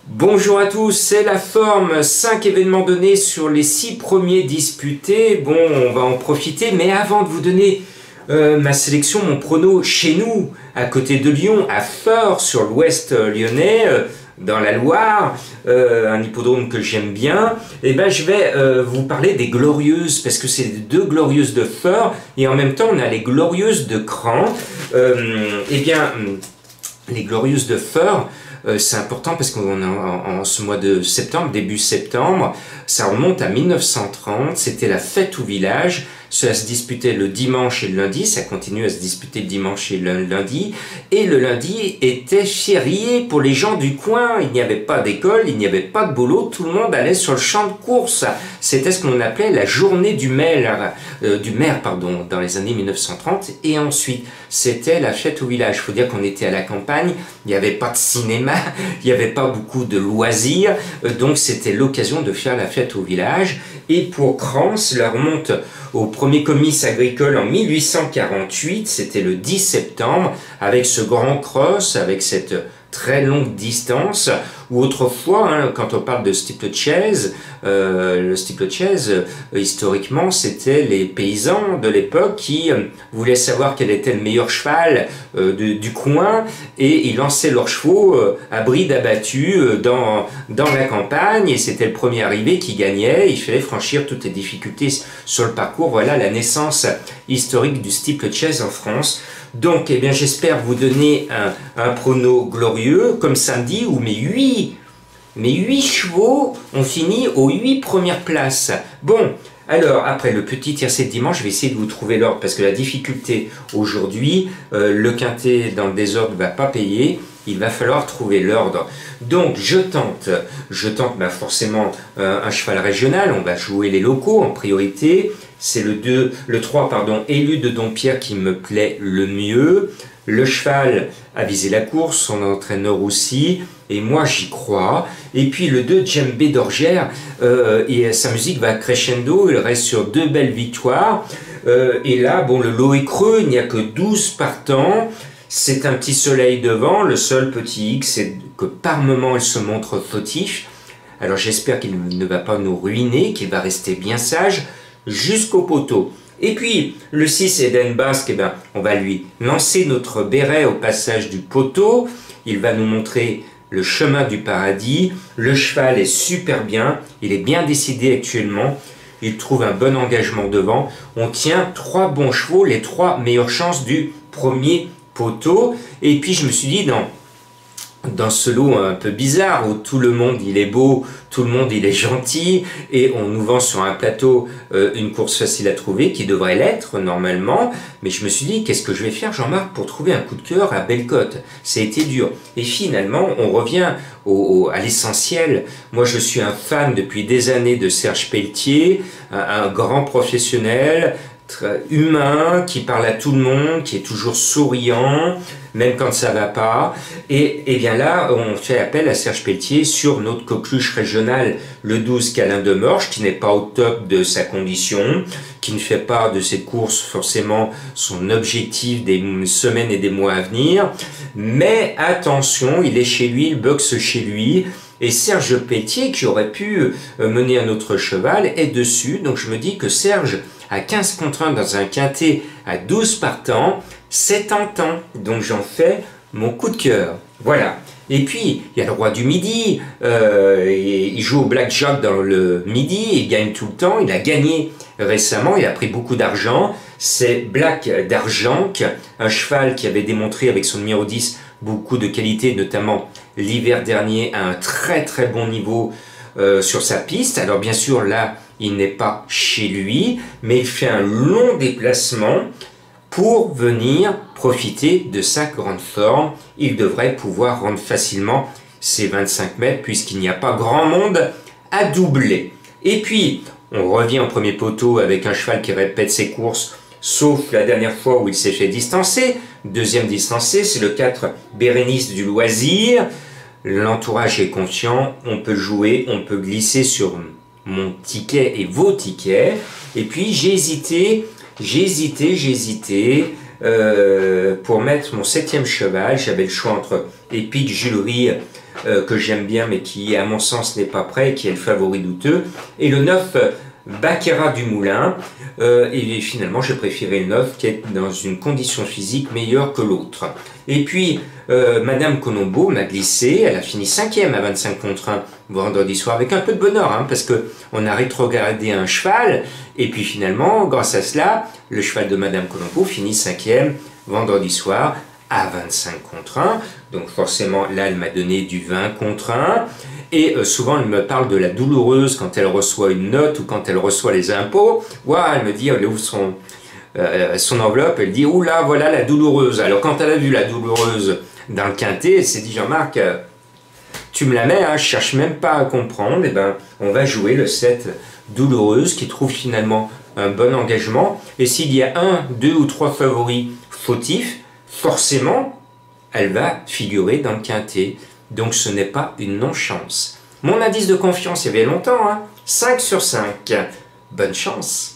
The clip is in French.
Bonjour à tous, c'est la forme, 5 événements donnés sur les 6 premiers disputés. Bon, on va en profiter, mais avant de vous donner ma sélection, mon prono chez nous, à côté de Lyon, à Feurs, sur l'ouest lyonnais, dans la Loire, un hippodrome que j'aime bien, et ben je vais vous parler des Glorieuses, parce que c'est les deux Glorieuses de Feurs, et en même temps on a les Glorieuses de Cran. Les Glorieuses de Feurs, c'est important parce qu'on est en ce mois de septembre, début septembre, ça remonte à 1930, c'était la fête au village, cela se disputait le dimanche et le lundi, ça continue à se disputer le dimanche et le lundi, et le lundi était férié pour les gens du coin, il n'y avait pas d'école, il n'y avait pas de boulot, tout le monde allait sur le champ de course, c'était ce qu'on appelait la journée du maire, dans les années 1930, et ensuite c'était la fête au village. Il faut dire qu'on était à la campagne, il n'y avait pas de cinéma, il n'y avait pas beaucoup de loisirs, donc c'était l'occasion de faire la fête au village. Et pour Cran, cela remonte au premier comice agricole en 1848, c'était le 10 septembre, avec ce grand cross, avec cette très longue distance, où autrefois, quand on parle de steeplechase, le steeplechase, historiquement, c'était les paysans de l'époque qui voulaient savoir quel était le meilleur cheval du coin, et ils lançaient leurs chevaux à bride abattue dans la campagne, et c'était le premier arrivé qui gagnait. Il fallait franchir toutes les difficultés sur le parcours. Voilà la naissance historique du steeplechase en France. Donc, eh bien, j'espère vous donner un prono glorieux, comme samedi, où mes 8 chevaux ont fini aux 8 premières places. Bon, alors, après le petit tiercé de dimanche, je vais essayer de vous trouver l'ordre, parce que la difficulté aujourd'hui, le quintet dans le désordre ne va pas payer, il va falloir trouver l'ordre. Donc, je tente forcément un cheval régional, on va jouer les locaux en priorité. C'est le 3, élu de Dompierre qui me plaît le mieux. Le cheval a visé la course, son entraîneur aussi, et moi j'y crois. Et puis le 2, Djembé d'Orgère, et sa musique va crescendo, il reste sur 2 belles victoires. Et là, bon, le lot est creux, il n'y a que 12 partants. C'est un petit soleil devant, le seul petit X, c'est que par moment il se montre fautif. Alors j'espère qu'il ne va pas nous ruiner, qu'il va rester bien sage jusqu'au poteau. Et puis, le 6, Eden Basque, eh ben, on va lui lancer notre béret au passage du poteau. Il va nous montrer le chemin du paradis. Le cheval est super bien. Il est bien décidé actuellement. Il trouve un bon engagement devant. On tient 3 bons chevaux, les 3 meilleures chances du premier poteau. Et puis, je me suis dit, dans ce lot un peu bizarre où tout le monde il est beau, tout le monde il est gentil, et on nous vend sur un plateau une course facile à trouver qui devrait l'être normalement, mais je me suis dit qu'est-ce que je vais faire, Jean-Marc, pour trouver un coup de cœur à Bellecote. Ça a été dur, et finalement on revient à l'essentiel. Moi je suis un fan depuis des années de Serge Pelletier, un grand professionnel, humain, qui parle à tout le monde, qui est toujours souriant, même quand ça va pas. Et bien là, on fait appel à Serge Pelletier sur notre coqueluche régionale, le 12 Câlin de Morges, qui n'est pas au top de sa condition, qui ne fait pas de cette course forcément son objectif des semaines et des mois à venir. Mais attention, il est chez lui, il boxe chez lui. Et Serge Pelletier, qui aurait pu mener un autre cheval, est dessus. Donc je me dis que Serge, à 15 contre 1 dans un quintet à 12 partants, c'est tentant. Donc j'en fais mon coup de cœur. Voilà. Et puis, il y a le roi du Midi. Il joue au blackjack dans le Midi. Il gagne tout le temps. Il a gagné récemment. Il a pris beaucoup d'argent. C'est Black d'Argent, un cheval qui avait démontré avec son numéro 10 beaucoup de qualité, notamment l'hiver dernier, à un très très bon niveau sur sa piste. Alors bien sûr, là, il n'est pas chez lui, mais il fait un long déplacement pour venir profiter de sa grande forme. Il devrait pouvoir rendre facilement ses 25 mètres, puisqu'il n'y a pas grand monde à doubler. Et puis, on revient au premier poteau avec un cheval qui répète ses courses, sauf la dernière fois où il s'est fait distancer. Deuxième distancé, c'est le 4 Bérénice du Loisir. L'entourage est confiant, on peut jouer, on peut glisser sur mon ticket et vos tickets. Et puis j'ai hésité. pour mettre mon 7e cheval. J'avais le choix entre Epic Julery, que j'aime bien, mais qui, à mon sens, n'est pas prêt, qui est le favori douteux, et le 9 Baccarat du Moulin. Et finalement, j'ai préféré le 9 qui est dans une condition physique meilleure que l'autre. Et puis, Madame Colombo m'a glissé, elle a fini 5e à 25 contre 1 vendredi soir, avec un peu de bonheur, hein, parce qu'on a rétrogradé un cheval, et puis finalement, grâce à cela, le cheval de Madame Colombo finit 5e vendredi soir à 25 contre 1. Donc forcément, là, elle m'a donné du 20 contre 1. Et souvent, elle me parle de la douloureuse quand elle reçoit une note ou quand elle reçoit les impôts. Ouah, elle me dit, elle ouvre son enveloppe, elle dit, oula, voilà la douloureuse. Alors quand elle a vu la douloureuse dans le quintet, elle s'est dit, Jean-Marc, tu me la mets, hein, je cherche même pas à comprendre. Et ben, on va jouer le 7 douloureuse qui trouve finalement un bon engagement. Et s'il y a 1, 2 ou 3 favoris fautifs, forcément, elle va figurer dans le quintet. Donc ce n'est pas une non-chance. Mon indice de confiance, il y avait longtemps, hein, 5 sur 5. Bonne chance.